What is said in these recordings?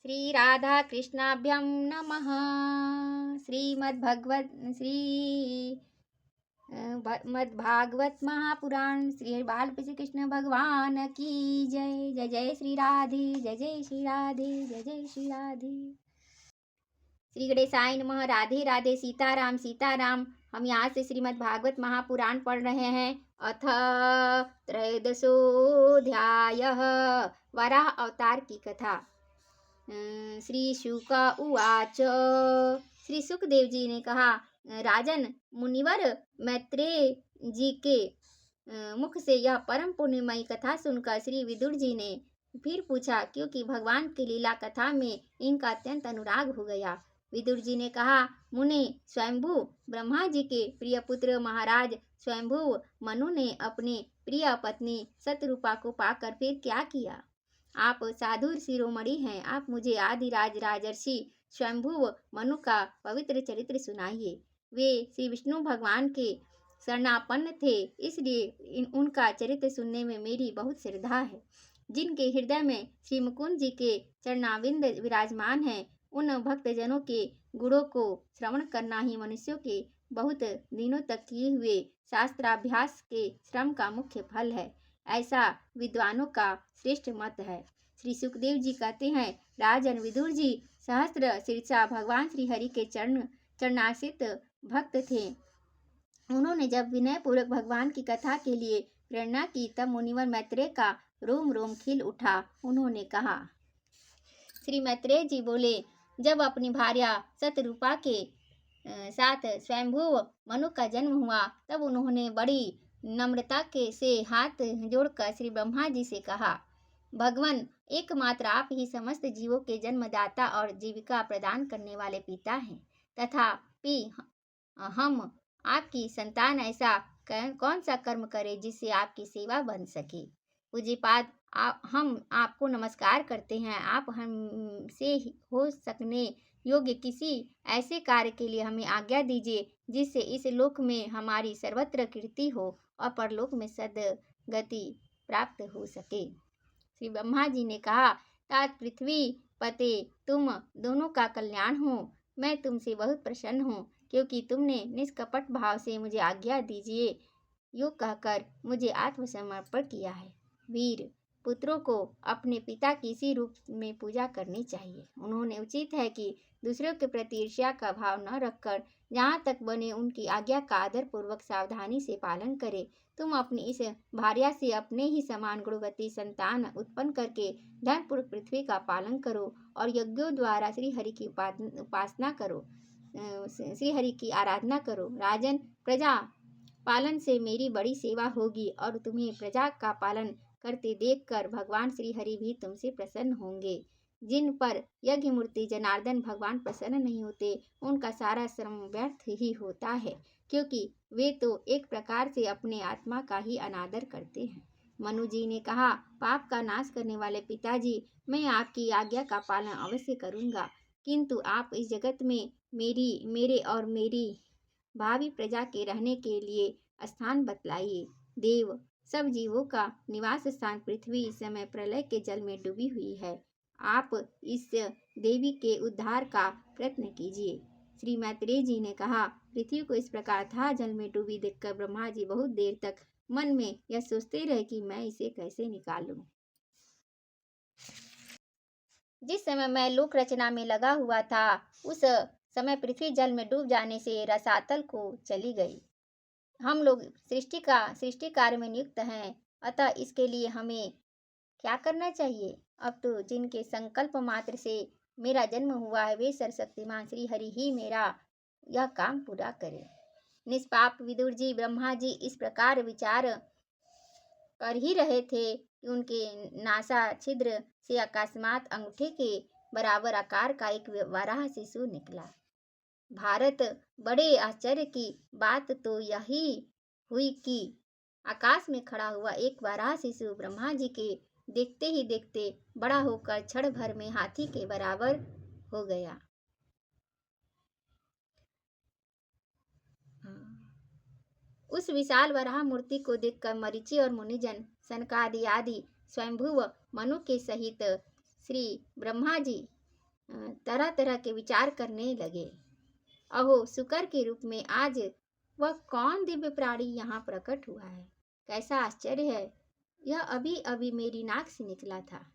श्री राधा कृष्णाभ्यं नमः। मद्भागवत महापुराण श्री बाल श्री कृष्ण भगवान की जय। जय जय श्री राधे, जय जय श्री राधे, जय जय श्री राधे। श्री गणेशाय नमः। राधे राधे, सीताराम सीताराम। हम यहाँ से श्रीमद् भागवत महापुराण पढ़ रहे हैं। अथ त्रयोदशोऽध्यायः, वराह अवतार की कथा। श्री शुक उवाच। श्री सुखदेव जी ने कहा, राजन मुनिवर मैत्रेय जी के मुख से यह परम पुण्यमयी कथा सुनकर श्री विदुर जी ने फिर पूछा, क्योंकि भगवान की लीला कथा में इनका अत्यंत अनुराग हो गया। विदुर जी ने कहा, मुने स्वयंभू ब्रह्मा जी के प्रिय पुत्र महाराज स्वयंभू मनु ने अपने प्रिय पत्नी सतरूपा को पाकर फिर क्या किया? आप साधु शिरोमणि हैं, आप मुझे आदिराज राजर्षि स्वयंभू मनु का पवित्र चरित्र सुनाइए। वे श्री विष्णु भगवान के शरणापन्न थे, इसलिए उनका चरित्र सुनने में मेरी बहुत श्रद्धा है। जिनके हृदय में श्री मुकुंद जी के चरणाविंद विराजमान हैं, उन भक्तजनों के गुणों को श्रवण करना ही मनुष्यों के बहुत दिनों तक किए हुए शास्त्राभ्यास के श्रम का मुख्य फल है, ऐसा विद्वानों का श्रेष्ठ मत है। श्री सुखदेव जी कहते हैं, राजन विदुर जी सहस्त्र शीर्षा भगवान श्री हरि के चरणाश्रित भक्त थे। उन्होंने जब विनय पूर्वक भगवान की कथा के लिए प्रेरणा की, तब मुनिवर मैत्रेय का रोम रोम खिल उठा। उन्होंने कहा, श्री मैत्रेय जी बोले, जब अपनी भार्या सतरूपा के साथ स्वयंभू मनु का जन्म हुआ, तब उन्होंने बड़ी नम्रता के से हाथ जोड़कर श्री ब्रह्मा जी से कहा, भगवान एकमात्र आप ही समस्त जीवों के जन्मदाता और जीविका प्रदान करने वाले पिता हैं, तथापि हम आपकी संतान ऐसा कौन सा कर्म करें जिससे आपकी सेवा बन सके। पूज्यपाद, हम आपको नमस्कार करते हैं। आप हमसे हो सकने योग्य किसी ऐसे कार्य के लिए हमें आज्ञा दीजिए, जिससे इस लोक में हमारी सर्वत्र कीर्ति हो और परलोक में सद्गति प्राप्त हो सके। श्री ब्रह्मा जी ने कहा, तात पृथ्वी पते, तुम दोनों का कल्याण हो। मैं तुमसे बहुत प्रसन्न हूँ, क्योंकि तुमने निष्कपट भाव से मुझे आज्ञा दीजिए यो कहकर मुझे आत्मसमर्पण किया है। वीर पुत्रों को अपने पिता की इसी रूप में पूजा करनी चाहिए। उन्होंने उचित है कि दूसरों के प्रति ईर्ष्या का भाव न रखकर जहाँ तक बने उनकी आज्ञा का आदर पूर्वक सावधानी से पालन करे। तुम अपनी इस भार्या से अपने ही समान गुणवती संतान उत्पन्न करके धर्मपूर्वक पृथ्वी का पालन करो और यज्ञों द्वारा श्री हरि की उपासना करो, श्री हरि की आराधना करो। राजन, प्रजा पालन से मेरी बड़ी सेवा होगी और तुम्हें प्रजा का पालन करते देखकर भगवान श्री हरि भी तुमसे प्रसन्न होंगे। जिन पर यज्ञ मूर्ति जनार्दन भगवान प्रसन्न नहीं होते, उनका सारा श्रम व्यर्थ ही होता है, क्योंकि वे तो एक प्रकार से अपने आत्मा का ही अनादर करते हैं। मनु जी ने कहा, पाप का नाश करने वाले पिताजी, मैं आपकी आज्ञा का पालन अवश्य करूँगा, किंतु आप इस जगत में मेरे और मेरी भावी प्रजा के रहने के लिए स्थान बतलाइए। देव, सब जीवों का निवास स्थान पृथ्वी इस समय प्रलय के जल में डूबी हुई है। आप इस देवी के उद्धार का प्रयत्न कीजिए। श्री मैत्रेय जी ने कहा, पृथ्वी को इस प्रकार था जल में डूबी देखकर ब्रह्मा जी बहुत देर तक मन में यह सोचते रहे कि मैं इसे कैसे निकालूं। जिस समय मैं लोक रचना में लगा हुआ था, उस समय पृथ्वी जल में डूब जाने से रसातल को चली गई। हम लोग सृष्टि कार्य में नियुक्त हैं, अतः इसके लिए हमें क्या करना चाहिए? अब तो जिनके संकल्प मात्र से मेरा जन्म हुआ है, वे सर्वशक्तिमान श्री हरि ही मेरा यह काम पूरा करें। निष्पाप विदुर जी, ब्रह्मा जी इस प्रकार विचार कर ही रहे थे कि उनके नासा छिद्र से अकस्मात अंगूठे के बराबर आकार का एक वराह शिशु निकला। भारत, बड़े आश्चर्य की बात तो यही हुई कि आकाश में खड़ा हुआ एक वराह शिशु ब्रह्मा जी के देखते ही देखते बड़ा होकर क्षण भर में हाथी के बराबर हो गया। उस विशाल वराह मूर्ति को देखकर मरीचि और मुनिजन, सनकादि आदि स्वयंभुव मनु के सहित श्री ब्रह्मा जी तरह तरह के विचार करने लगे। अहो, शुकर के रूप में आज वह कौन दिव्य प्राणी यहाँ प्रकट हुआ है। कैसा आश्चर्य है, यह अभी अभी मेरी नाक से निकला था।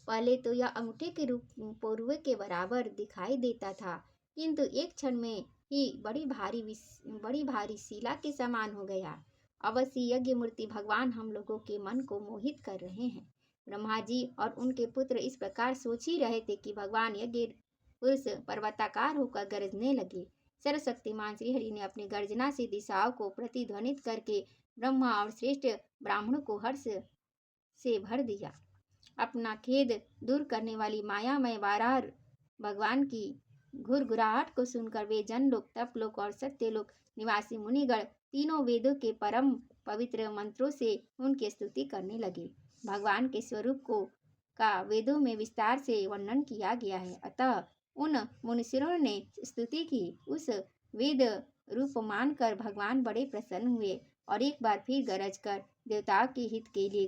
पहले तो यह अंगूठे के रूप पोरुए के बराबर दिखाई देता था, किंतु एक क्षण में ही बड़ी भारी शिला के समान हो गया। अवश्य यज्ञ मूर्ति भगवान हम लोगों के मन को मोहित कर रहे हैं। ब्रह्मा जी और उनके पुत्र इस प्रकार सोच ही रहे थे कि भगवान यज्ञ पुरुष पर्वताकार होकर गरजने लगे। सर्वशक्तिमान श्रीहरि ने अपनी गर्जना से दिशाओं को प्रतिध्वनित करके ब्रह्मा और श्रेष्ठ ब्राह्मणों को हर्ष से भर दिया। अपना खेद दूर करने वाली मायामय वाराह भगवान की घुरघुराहट को सुनकर वे जनलोक, तपलोक और सत्यलोक निवासी मुनिगण तीनों वेदों के परम पवित्र मंत्रों से उनकी स्तुति करने लगे। भगवान के स्वरूप का वेदों में विस्तार से वर्णन किया गया है, अतः उन मुनीश्वरों ने स्तुति की। उस वेद रूप मानकर भगवान बड़े प्रसन्न हुए और एक बार फिर गरज कर देवताओं के हित के लिए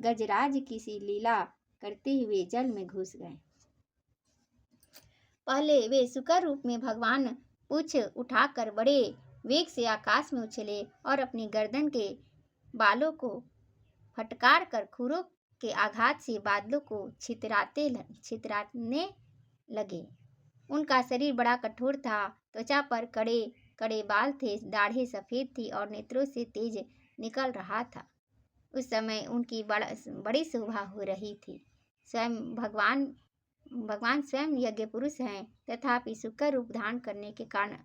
गजराज की सी लीला करते हुए जल में घुस गए। पहले वे शुकर रूप में भगवान पूछ उठाकर बड़े वेग से आकाश में उछले और अपनी गर्दन के बालों को फटकार कर खुरों के आघात से बादलों को छितराने लगे। उनका शरीर बड़ा कठोर था, त्वचा पर कड़े कड़े बाल थे, दाढ़ें सफेद थी और नेत्रों से तेज निकल रहा था। उस समय उनकी बड़ी शोभा हो रही थी। भगवान स्वयं यज्ञ पुरुष हैं, तथापि शुक्र रूप धारण करने के कारण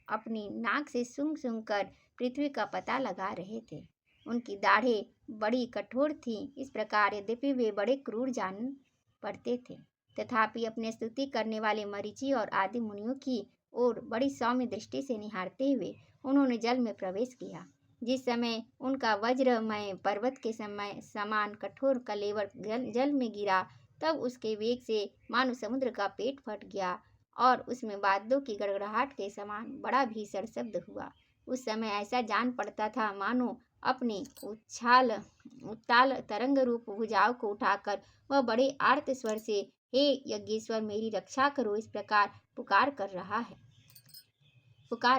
अपनी नाक से सूंघ सूंघ कर पृथ्वी का पता लगा रहे थे। उनकी दाढ़ें बड़ी कठोर थीं। इस प्रकार यद्यपि वे बड़े क्रूर जान पड़ते थे, तथापि अपने स्तुति करने वाले मरीचि और आदि मुनियों की ओर बड़ी सौम्य दृष्टि से निहारते हुए उन्होंने जल में प्रवेश किया। जिस समय उनका वज्रमय पर्वत के समान कठोर कलेवर जल में गिरा, तब उसके वेग से मानो समुद्र का पेट फट गया और उसमें बादलों की गड़गड़ाहट के समान बड़ा भीषण शब्द हुआ। उस समय ऐसा जान पड़ता था मानो अपनी उत्ताल तरंग रूप भुजाओं को उठाकर वह बड़े आर्त स्वर से, हे यज्ञेश्वर मेरी रक्षा करो, इस प्रकार पुकार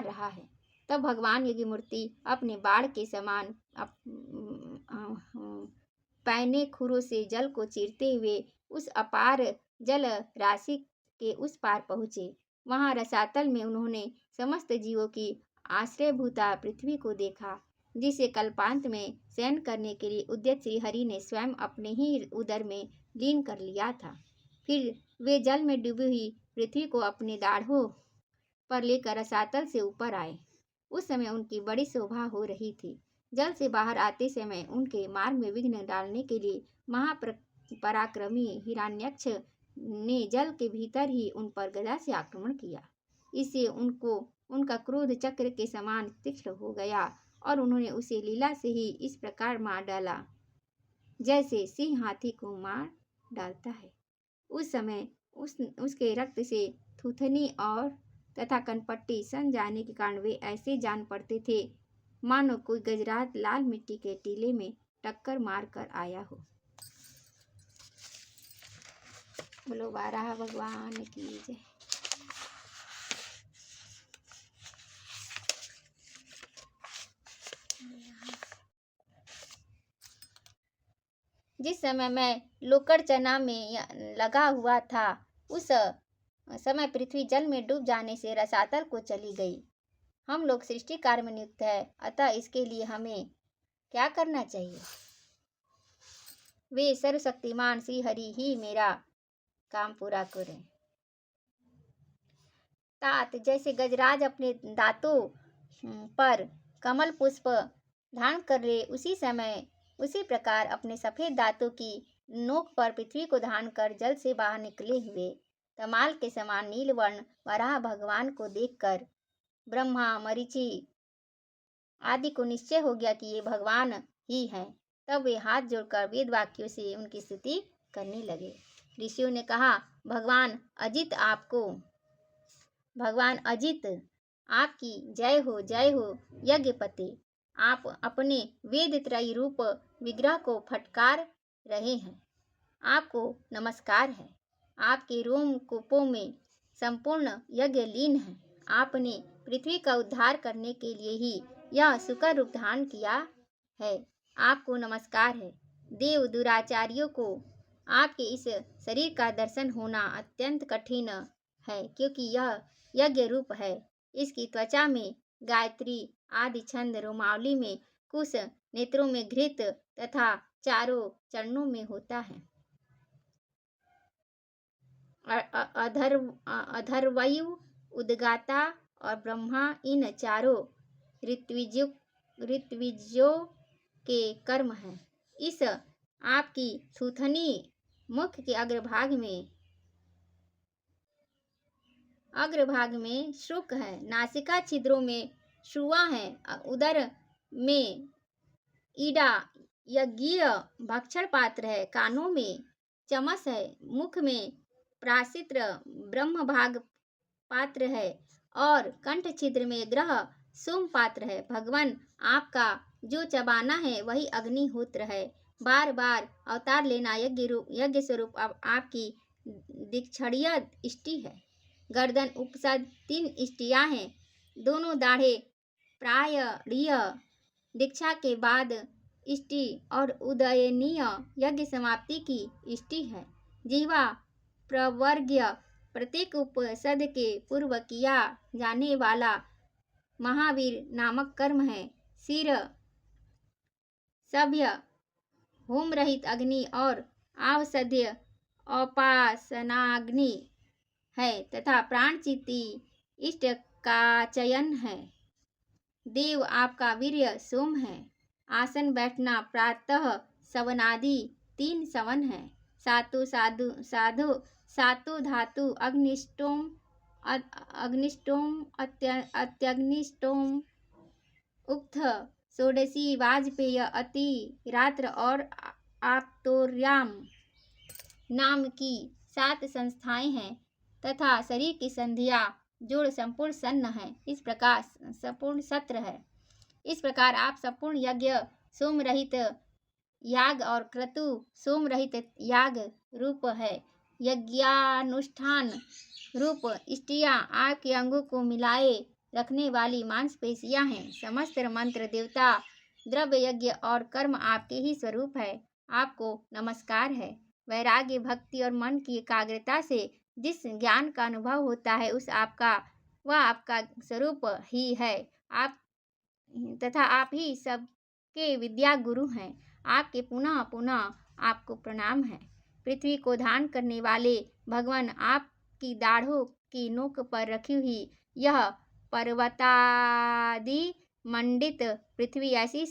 रहा है। तब भगवान यज्ञ मूर्ति अपने बाण के समान पैने खुरों से जल को चीरते हुए उस अपार जल राशि के उस पार पहुँचे। वहाँ रसातल में उन्होंने समस्त जीवों की आश्रयभूता पृथ्वी को देखा, जिसे कल्पांत में शयन करने के लिए उद्यत श्री हरि ने स्वयं अपने ही उदर में लीन कर लिया था। फिर वे जल में डूबी हुई पृथ्वी को अपने दाढ़ों पर लेकर रसातल से ऊपर आए। उस समय उनकी बड़ी शोभा हो रही थी। जल से बाहर आते समय उनके मार्ग में विघ्न डालने के लिए महापराक्रमी हिरण्याक्ष ने जल के भीतर ही उन पर गदा से आक्रमण किया। इससे उनका क्रोध चक्र के समान तीक्ष्ण हो गया और उन्होंने उसे लीला से ही इस प्रकार मार डाला जैसे सिंह हाथी को मार डालता है। उस समय उसके रक्त से थूथनी और तथा कनपट्टी सन जाने के कारण वे ऐसे जान पड़ते थे मानो कोई गजराज लाल मिट्टी के टीले में टक्कर मार कर आया हो। बोलो वाराह भगवान की जय। जिस समय मैं लोकड़चना में लगा हुआ था, उस समय पृथ्वी जल में डूब जाने से रसातल को चली गई। हम लोग सृष्टि कार्य में नियुक्त है, अतः इसके लिए हमें क्या करना चाहिए? वे सर्वशक्तिमान श्री हरि ही मेरा काम पूरा करें। तात जैसे गजराज अपने दांतों पर कमल पुष्प धारण कर ले, उसी प्रकार अपने सफेद दांतों की नोक पर पृथ्वी को धारण कर जल से बाहर निकले हुए तमाल के समान नीलवर्ण वराह भगवान को देखकर ब्रह्मा, मरीचि आदि को निश्चय हो गया कि ये भगवान ही हैं। तब वे हाथ जोड़कर वेद वाक्यों से उनकी स्तुति करने लगे। ऋषियों ने कहा, भगवान अजित आपकी जय हो यज्ञपति। आप अपने वेद त्रयी रूप विग्रह को फटकार रहे हैं, आपको नमस्कार है। आपके रोम कूपों में संपूर्ण यज्ञ लीन है। आपने पृथ्वी का उद्धार करने के लिए ही यह सुकर रूप धारण किया है। आपको नमस्कार है। देव दुराचारियों को आपके इस शरीर का दर्शन होना अत्यंत कठिन है, क्योंकि यह यज्ञ रूप है। इसकी त्वचा में गायत्री आदि छंद, रोमावली में कुश, नेत्रों में घृत तथा चारों चरणों में होता है। अधर्वयु, उद्गाता और ब्रह्मा इन चारों ऋत्विजों के कर्म हैं। इस आपकी थूथनी मुख के अग्रभाग में शुक है, नासिका छिद्रों में श्रुआ है, उदर में ईडा यज्ञीय भक्षण पात्र है, कानों में चमस है, मुख में प्राशित्र ब्रह्म भाग पात्र है और कंठ छिद्र में ग्रह सोम पात्र है। भगवान आपका जो चबाना है वही अग्निहोत्र है। बार बार अवतार लेना यज्ञ स्वरूप आपकी दीक्षणीय इष्टि है। गर्दन उपसद 3 इष्टियां हैं। दोनों दाढ़े प्रायणीय दीक्षा के बाद इष्टि और उदयनीय यज्ञ समाप्ति की इष्टि है। जीवा प्रवर्ग्य प्रत्येक उपसद के पूर्व किया जाने वाला महावीर नामक कर्म है। सिर सभ्य होम रहित अग्नि और आवसध्य उपासनाग्नि है तथा प्राणचिति इष्ट का चयन है। देव आपका वीर्य सोम है। आसन बैठना प्रातः सवनादि 3 सवन है। सातु धातु अग्निष्टोम अत्यग्निष्टोम उक्त षोडशी वाजपेय अति रात्र और आप्तोर्याम नाम की 7 संस्थाएं हैं तथा शरीर की संधिया जोड़ संपूर्ण सन्न है। इस प्रकार संपूर्ण सत्र है। इस प्रकार आप संपूर्ण यज्ञ सोम रहित याग और क्रतु सोम रहित याग रूप है। यज्ञानुष्ठान रूप इष्टियां आपके अंगों को मिलाए रखने वाली मांसपेशियां हैं। समस्त मंत्र, देवता, द्रव्य, यज्ञ और कर्म आपके ही स्वरूप है। आपको नमस्कार है। वैराग्य, भक्ति और मन की एकाग्रता से जिस ज्ञान का अनुभव होता है वह आपका स्वरूप ही है। आप ही सबके विद्या गुरु हैं। आपके पुनः पुनः आपको प्रणाम है। पृथ्वी को धारण करने वाले भगवान, आपकी दाढ़ों की नोक पर रखी हुई यह पर्वतादि मंडित पृथ्वी ऐसी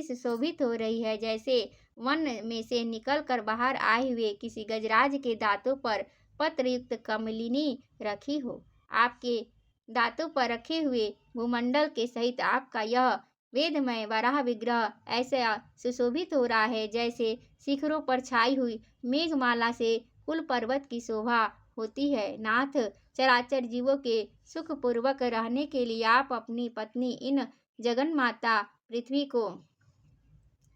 सुशोभित हो रही है जैसे वन में से निकलकर बाहर आए हुए किसी गजराज के दांतों पर पत्रयुक्त कमलिनी रखी हो। आपके दांतों पर रखे हुए भूमंडल के सहित आपका यह वेदमय वराह विग्रह ऐसा सुशोभित हो रहा है जैसे शिखरों पर छाई हुई मेघमाला से कुल पर्वत की शोभा होती है। नाथ, चराचर जीवों के सुख पूर्वक रहने के लिए आप अपनी पत्नी इन जगन माता पृथ्वी को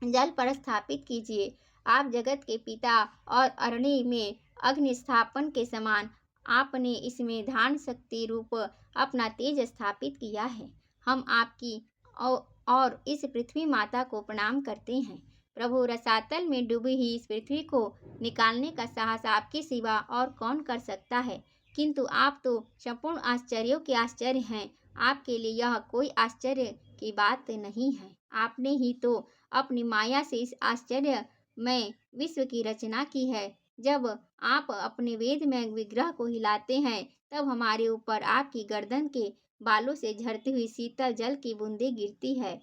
जल पर स्थापित कीजिए। आप जगत के पिता और अरण्य में अग्नि स्थापन के समान आपने इसमें धारण शक्ति रूप अपना तेज स्थापित किया है। हम आपकी और इस पृथ्वी माता को प्रणाम करते हैं। प्रभु, रसातल में डूबी ही इस पृथ्वी को निकालने का साहस आपके सिवा और कौन कर सकता है? किंतु आप तो संपूर्ण आश्चर्यों के आश्चर्य हैं। आपके लिए यह कोई आश्चर्य की बात नहीं है। आपने ही तो अपनी माया से इस आश्चर्य में विश्व की रचना की है। जब आप अपने वेद में विग्रह को हिलाते हैं तब हमारे ऊपर आपकी गर्दन के बालों से झरती हुई शीतल जल की बूंदें गिरती है।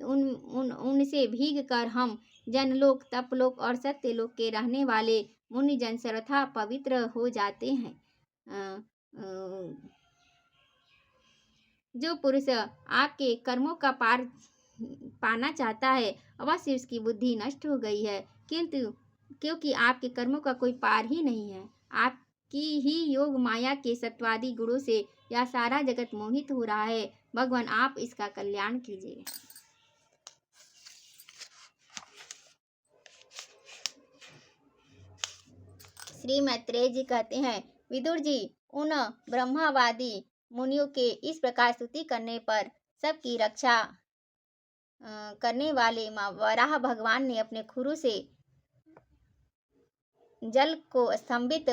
उनसे भीग कर हम जनलोक, तपलोक और सत्यलोक के रहने वाले मुनिजन सर्वथा पवित्र हो जाते हैं। जो पुरुष आपके कर्मों का पार पाना चाहता है अवश्य उसकी बुद्धि नष्ट हो गई है, किंतु क्योंकि आपके कर्मों का कोई पार ही नहीं है, आपकी ही योग माया के सत्वादि गुणों से यह सारा जगत मोहित हो रहा है। भगवान, आप इसका कल्याण कीजिए। श्री मैत्रेय जी कहते हैं, विदुर जी, उन ब्रह्मवादी मुनियों के इस प्रकार स्तुति करने पर सबकी रक्षा करने वाले माँ वराह भगवान ने अपने खुरू से जल को स्तंभित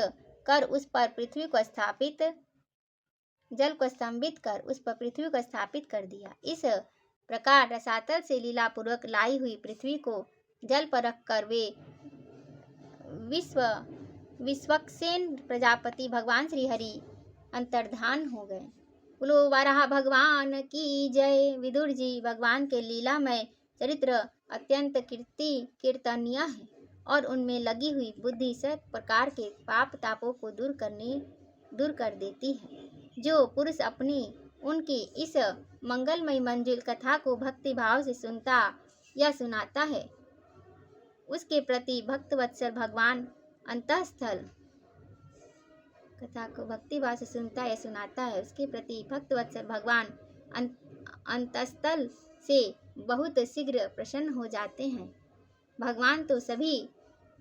कर उस पर पृथ्वी को स्थापित कर दिया। इस प्रकार रसातल से पूर्वक लाई हुई पृथ्वी को जल पर रखकर वे विश्वक्सेन प्रजापति भगवान श्री हरि अंतर्धान हो गए। बोलो वराह भगवान की जय। विदुर जी, भगवान के लीलामय चरित्र अत्यंत कीर्तनीय है और उनमें लगी हुई बुद्धि सब प्रकार के पाप तापों को दूर कर देती है। जो पुरुष अपनी उनकी इस मंगलमय मंजुल कथा को भक्ति भाव से सुनता या सुनाता है, उसके प्रति भक्तवत्सल भगवान अंतःस्थल से बहुत शीघ्र प्रसन्न हो जाते हैं। भगवान तो सभी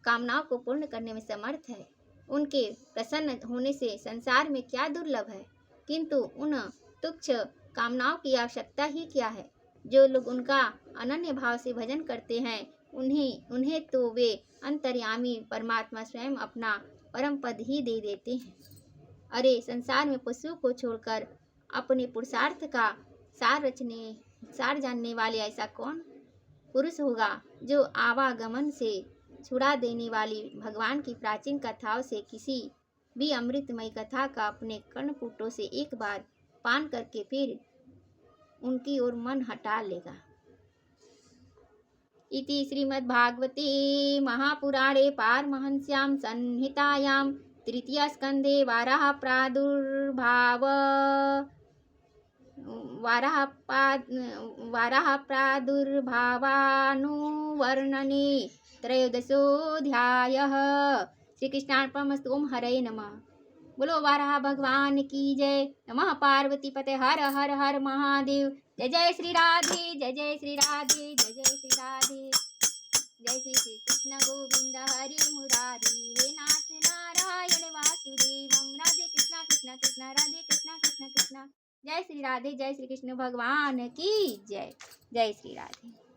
कामनाओं को पूर्ण करने में समर्थ है। उनके प्रसन्न होने से संसार में क्या दुर्लभ है, किंतु उन तुच्छ कामनाओं की आवश्यकता ही क्या है। जो लोग उनका अनन्य भाव से भजन करते हैं, उन्हें तो वे अंतर्यामी परमात्मा स्वयं अपना परम पद ही दे देते हैं। अरे, संसार में पशु को छोड़कर अपने पुरुषार्थ का सार जानने वाले ऐसा कौन पुरुष होगा, जो आवागमन से छुड़ा देने वाली भगवान की प्राचीन कथाओं से किसी भी अमृतमय कथा का अपने कर्णपुटों से एक बार पान करके फिर उनकी ओर मन हटा लेगा। इति श्रीमद्भागवते महापुराणे पारमहंस्यां संहितायां तृतीय स्कंधे वाराह प्रादुर्भावानुवर्णने त्रयोदशोऽध्यायः। श्री कृष्णार्पणमस्तु। ओम हरे नमः। बोलो वाराह भगवान की जय। नमः पार्वती पते। हर हर हर महादेव। जय जय श्री राधे, जय जय श्री राधे, जय जय श्री राधे। जय श्री कृष्ण गोविंद हरि मुरारी, हे नाथ नारायण वासुदेवम। राधे कृष्णा कृष्णा कृष्णा, राधे कृष्णा कृष्णा कृष्णा। जय श्री राधे, जय श्री कृष्ण भगवान की जय। जय श्री राधे।